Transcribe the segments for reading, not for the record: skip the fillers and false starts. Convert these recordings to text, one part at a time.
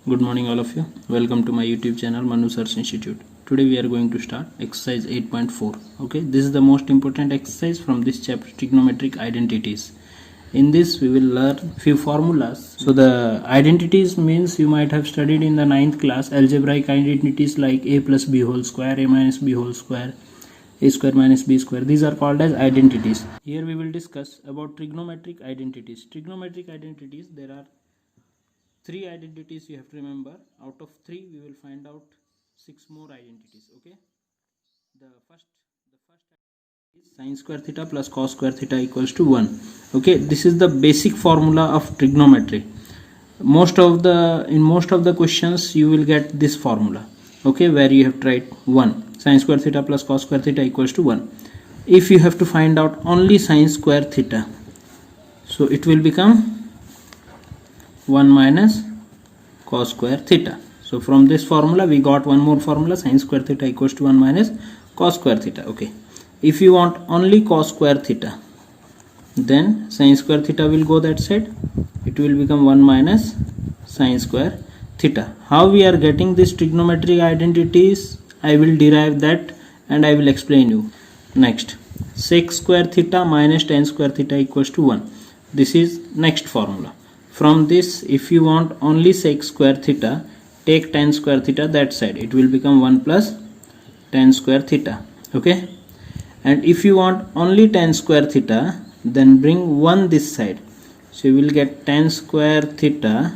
Good morning all of you. Welcome to my YouTube channel Manu Search Institute. Today we are going to start exercise 8.4. Okay, this is the most important exercise from this chapter, trigonometric identities. In this we will learn few formulas. So the identities means you might have studied in the 9th class algebraic identities like a plus b whole square, a minus b whole square, a square minus b square. These are called as identities. Here we will discuss about trigonometric identities. Trigonometric identities, there are three identities you have to remember. Out of three we will find out six more identities. Okay, the first is sin square theta plus cos square theta equals to 1. Okay, this is the basic formula of trigonometry. In most of the questions you will get this formula. Okay, where you have to write 1, sin square theta plus cos square theta equals to 1. If you have to find out only sin square theta, so it will become 1 minus cos square theta. So from this formula we got one more formula, sin square theta equals to 1 minus cos square theta. Okay, if you want only cos square theta, then sin square theta will go that side, it will become 1 minus sin square theta. How we are getting this trigonometric identities, I will derive that and I will explain you. Next, sec square theta minus tan square theta equals to 1. This is next formula. From this, if you want only sec square theta, take tan square theta that side, it will become 1 plus tan square theta. Okay, and if you want only tan square theta, then bring 1 this side, so you will get tan square theta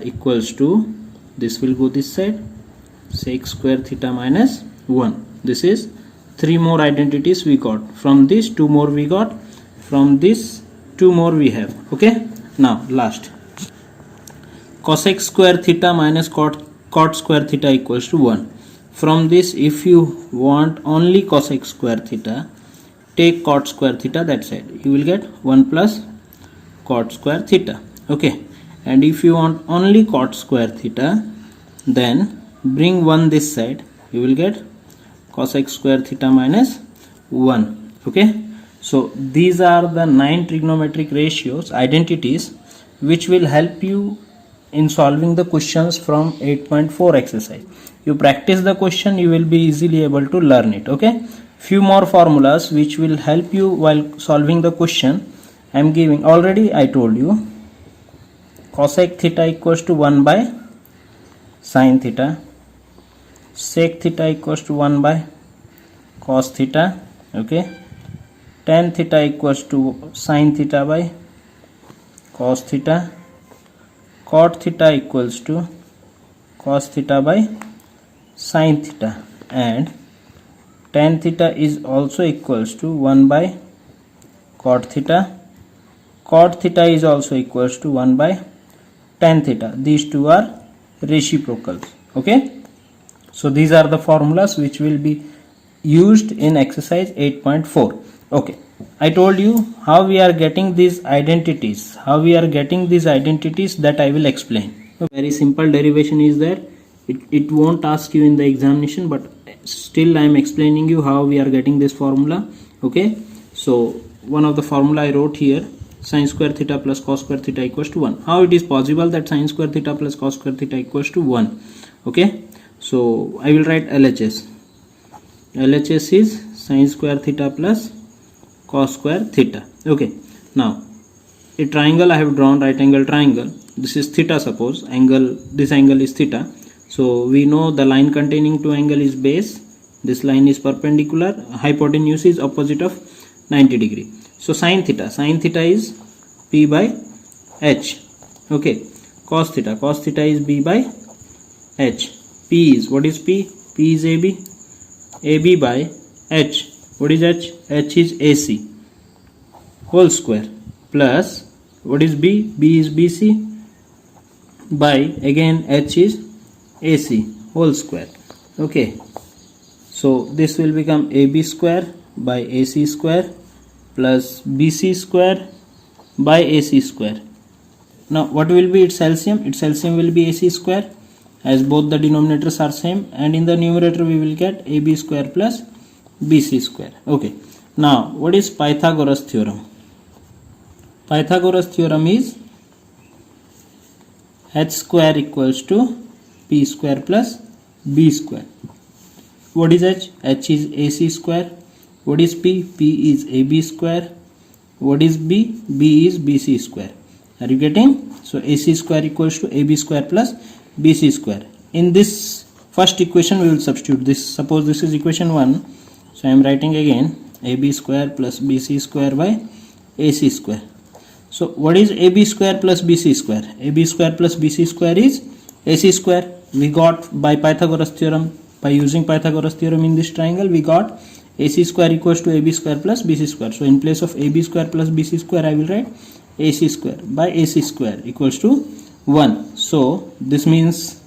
equals to, this will go this side, sec square theta minus 1. This is 3 more identities we got. From this 2 more we got, from this 2 more we have. Okay, now last, cosec square theta minus cot square theta equals to 1. From this, if you want only cosec square theta, take cot square theta that side, you will get 1 plus cot square theta. Okay, and if you want only cot square theta, then bring 1 this side, you will get cosec square theta minus 1. Okay, so these are the 9 trigonometric ratios, identities, which will help you in solving the questions from 8.4 exercise. You practice the question, you will be easily able to learn it. Okay, few more formulas which will help you while solving the question I am giving. Already I told you, cosec theta equals to 1 by sin theta, sec theta equals to 1 by cos theta. Okay, tan theta equals to sin theta by cos theta, cot theta equals to cos theta by sin theta, and tan theta is also equals to 1 by cot theta, cot theta is also equals to 1 by tan theta. These two are reciprocals. Okay, so these are the formulas which will be used in exercise 8.4. okay, I told you how we are getting these identities, that I will explain. A very simple derivation is there. It won't ask you in the examination, but still I am explaining you how we are getting this formula. Okay, so one of the formula I wrote here, sin square theta plus cos square theta equals to 1. How it is possible that sin square theta plus cos square theta equals to 1? Okay, so I will write LHS. LHS is sin square theta plus cos square theta. Okay, now a triangle I have drawn, right angle triangle. This is theta, suppose angle, this angle is theta. So we know the line containing two angle is base, this line is perpendicular, hypotenuse is opposite of 90 degree. So sin theta is p by h. Okay, cos theta is b by h. P is, what is p? P is ab by h. What is h? H is AC whole square, plus what is b? B is BC by, again h is AC whole square. Okay, so this will become AB square by AC square plus BC square by AC square. Now what will be its LCM? Its LCM will be AC square, as both the denominators are same, and in the numerator we will get AB square plus BC square. Okay, now what is Pythagoras theorem? Pythagoras theorem is h square equals to p square plus b square. What is h? H is ac square. What is p? P is ab square. What is b? B is bc square. Are you getting? So ac square equals to ab square plus bc square. In this first equation we will substitute this. Suppose this is equation 1. So I am writing again ab square plus bc square by ac square. So what is ab square plus bc square? Ab square plus bc square is ac square. We got by Pythagoras theorem. By using Pythagoras theorem in this triangle, we got ac square equals to ab square plus bc square. So in place of ab square plus bc square, I will write ac square by ac square equals to 1. So this means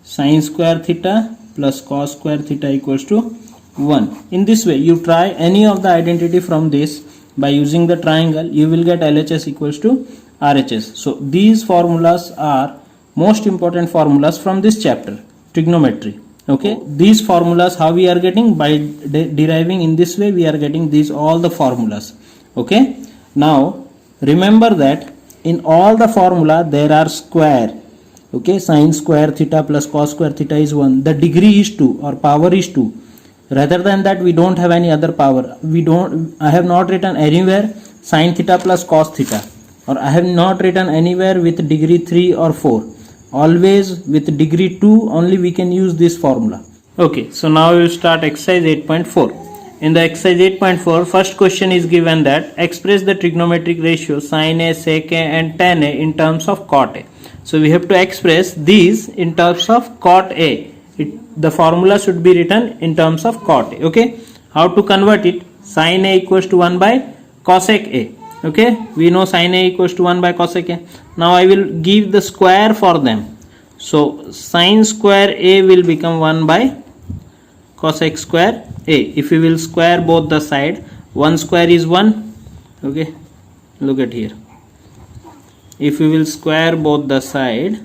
sin square theta plus cos square theta equals to 1. In this way, you try any of the identity from this. By using the triangle, you will get LHS equals to RHS. So these formulas are most important formulas from this chapter, trigonometry. Okay, these formulas how we are getting? By deriving in this way, we are getting these all the formulas. Okay, now remember that in all the formula there are square. Okay, sin square theta plus cos square theta is 1. The degree is 2 or power is 2. Rather than that, we don't have any other power. I have not written anywhere sin theta plus cos theta, or I have not written anywhere with degree 3 or 4. Always with degree 2 only we can use this formula. Okay, so now we will start exercise 8.4. In the exercise 8.4, first question is given that express the trigonometric ratio sin A, sec A and tan A in terms of cot A. So we have to express these in terms of cot A. The formula should be written in terms of cot A. Okay, how to convert it? Sin A equals to 1 by cosec A. Okay, we know sin A equals to 1 by cosec A. Now I will give the square for them. So sin square A will become 1 by cosec square A. If we will square both the side, 1 square is 1. Okay, look at here. If we will square both the side,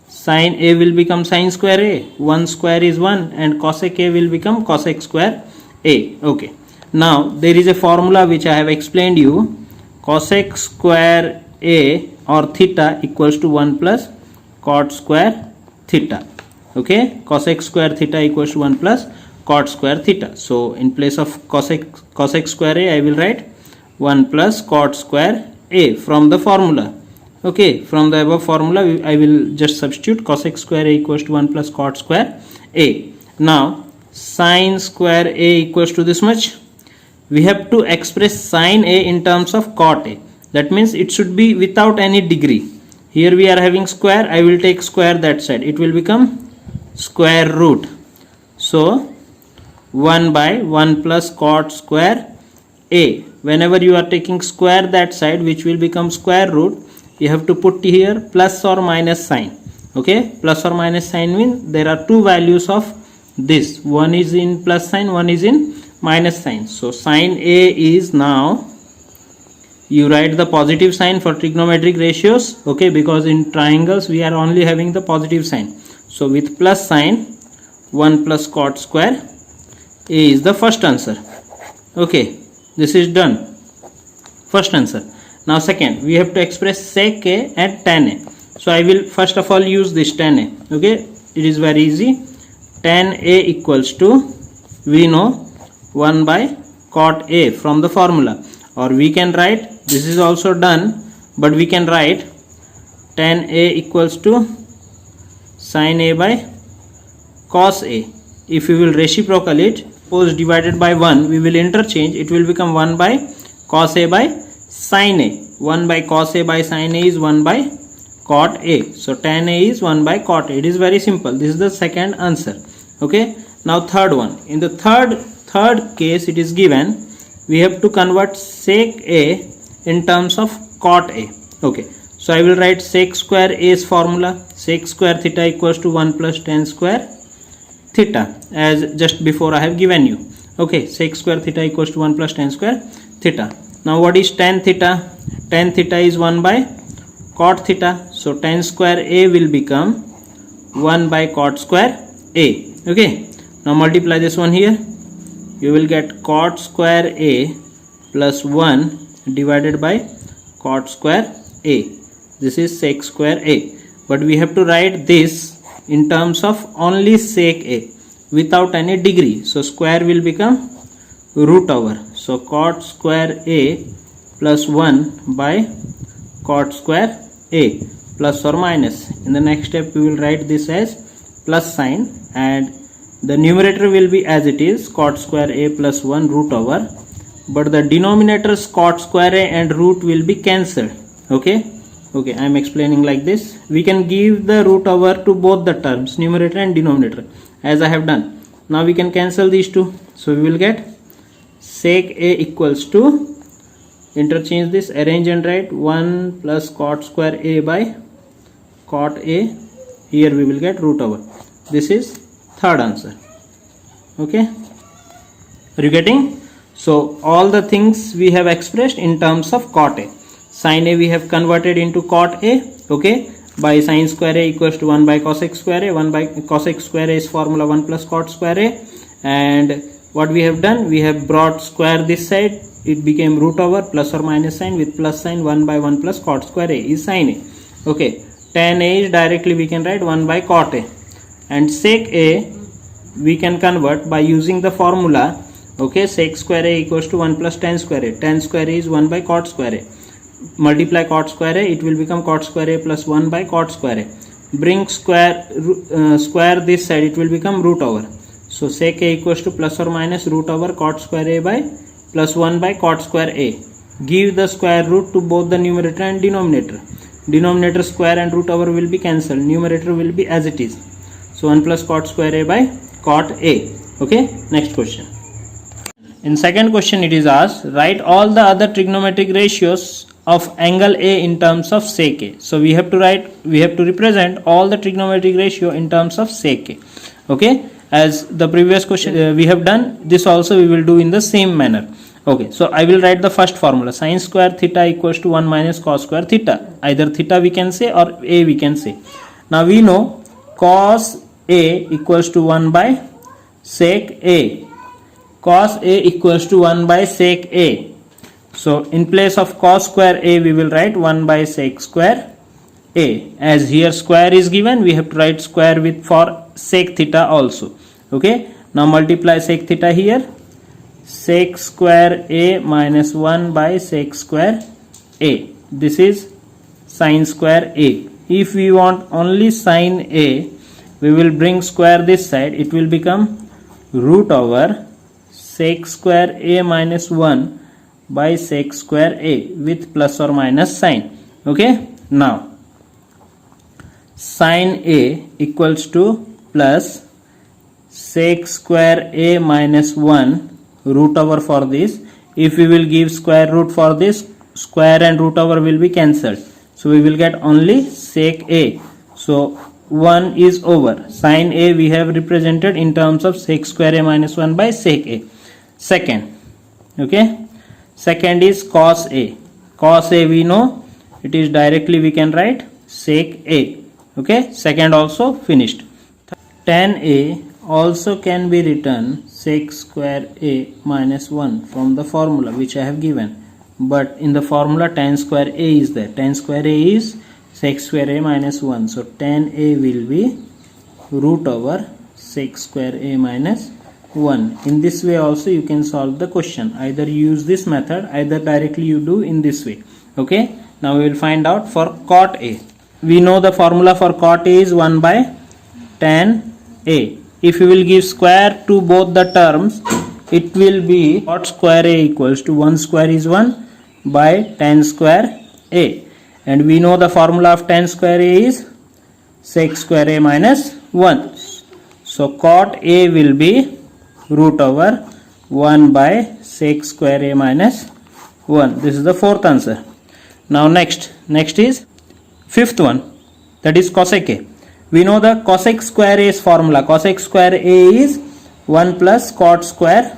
sin A will become sin square A. 1 square is 1 and cosec A will become cosec square A. Okay. Now there is a formula which I have explained you. Cosec square A or theta equals to 1 plus cot square theta. Okay. Cosec square theta equals to 1 plus cot square theta. So in place of cosec square A, I will write 1 plus cot square A from the formula. Okay, from the above formula I will just substitute cosec square A equals to 1 plus cot square A. Now sin square A equals to this much. We have to express sin A in terms of cot A. That means it should be without any degree. Here we are having square. I will take square that side. It will become square root. So 1 by 1 plus cot square A. Whenever you are taking square that side, which will become square root, you have to put here plus or minus sign. Okay, plus or minus sign means there are two values of this. One is in plus sign, one is in minus sign. So sin A is, now you write the positive sign for trigonometric ratios. Okay, because in triangles we are only having the positive sign. So with plus sign, 1 plus cot square A is the first answer. Okay, this is done. First answer. Now second, we have to express sec A and tan A. So I will first of all use this tan A. Okay, it is very easy. Tan A equals to, we know, 1 by cot A from the formula. Or we can write, this is also done, but we can write tan A equals to sin A by cos A. If we will reciprocal it, suppose divided by 1, we will interchange. It will become 1 by cos A by sin A. 1 by cos A by sin A is 1 by cot A. So tan A is 1 by cot A. It is very simple. This is the second answer. Okay. Now third one. In the third case, it is given we have to convert sec A in terms of cot A. Okay. So I will write sec square A's formula. Sec square theta equals to 1 plus tan square theta, as just before I have given you. Okay. Sec square theta equals to 1 plus tan square theta. Now what is tan theta? Tan theta is 1 by cot theta. So tan square A will become 1 by cot square A. Okay. Now multiply this one here. You will get cot square A plus 1 divided by cot square A. This is sec square a. But we have to write this in terms of only sec a without any degree. So square will become root over. So cot square a plus 1 by cot square a, plus or minus. In the next step we will write this as plus sign, and the numerator will be as it is, cot square a plus 1 root over, but the denominators cot square a and root will be cancelled. Okay, I am explaining like this. We can give the root over to both the terms, numerator and denominator, as I have done. Now we can cancel these two. So we will get sec a equals to, interchange this, arrange and write 1 plus cot square a by cot a. Here we will get root over. This is third answer. Okay, are you getting? So all the things we have expressed in terms of cot a. Sin a we have converted into cot a, okay, by sin square a equals to 1 by cosec square a. 1 by cosec square a is formula 1 plus cot square a, and what we have done, we have brought square this side, it became root over, plus or minus sign, with plus sign 1 by 1 plus cot square a is sin a. Okay, tan a is directly we can write 1 by cot a, and sec a we can convert by using the formula. Okay, sec square a equals to 1 plus tan square a. Tan square a is 1 by cot square a. Multiply cot square a, it will become cot square a plus 1 by cot square a. Bring square this side, it will become root over. So sec a equals to plus or minus root over cot square a by plus 1 by cot square a. Give the square root to both the numerator and denominator. Denominator square and root over will be cancelled. Numerator will be as it is. So 1 plus cot square a by cot a. Okay, next question. In second question it is asked, write all the other trigonometric ratios of angle A in terms of sec A. So we have to represent all the trigonometric ratio in terms of sec A. Okay, as the previous question we have done, this also we will do in the same manner. Okay, so I will write the first formula, sin square theta equals to 1 minus cos square theta. Either theta we can say or A we can say. Now we know cos A equals to 1 by sec A. Cos A equals to 1 by sec A. So in place of cos square A we will write 1 by sec square A. As here square is given, we have to write square with for sec theta also. Okay, now multiply sec theta here. Sec square A minus 1 by sec square A. This is sin square A. If we want only sin A, we will bring square this side, it will become root over sec square A minus 1 by sec square A with plus or minus sign. Okay, now sin A equals to plus sec square A minus 1 root over for this. If we will give square root for this, square and root over will be cancelled. So we will get only sec A. So 1 is over. Sin A we have represented in terms of sec square A minus 1 by sec A. Second, okay, second is cos A. Cos A we know it is directly we can write sec A. Okay, second also finished. Tan A also can be written sec square A minus 1 from the formula which I have given, but in the formula tan square A is there. Tan square A is sec square A minus 1, so tan A will be root over sec square A minus 1. In this way also you can solve the question. Either you use this method, either directly you do in this way. Okay, now we will find out for cot A. We know the formula for cot A is 1 by tan A. If you will give square to both the terms, it will be cot square A equals to 1 square is 1 by tan square A. And we know the formula of tan square A is sec square A minus 1. So cot A will be root over 1 by sec square A minus 1. This is the fourth answer. Now next is fifth one, that is cosec A. We know the cosec square A's formula. Cosec square A is 1 plus cot square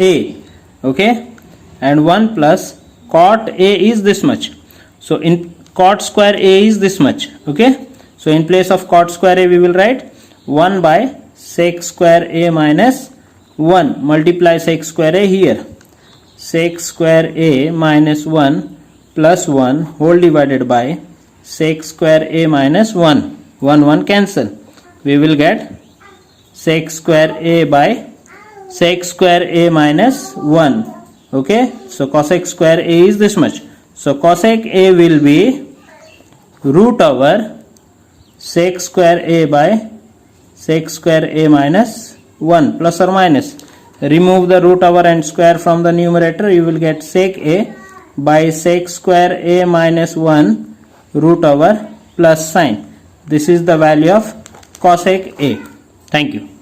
A. Okay, and 1 plus cot A is this much. So in cot square A is this much. Okay, so in place of cot square A we will write 1 by sec square A minus 1. Multiply sec square A here. Sec square A minus 1 plus 1 whole divided by sec square a minus 1. 1 cancel. We will get sec square a by sec square a minus 1. Okay, so cosec square a is this much. So cosec a will be root over sec square a by sec square a minus 1, plus or minus. Remove the root over and square from the numerator. You will get sec a by sec square a minus 1 root over plus sign. This is the value of cosec a. Thank you.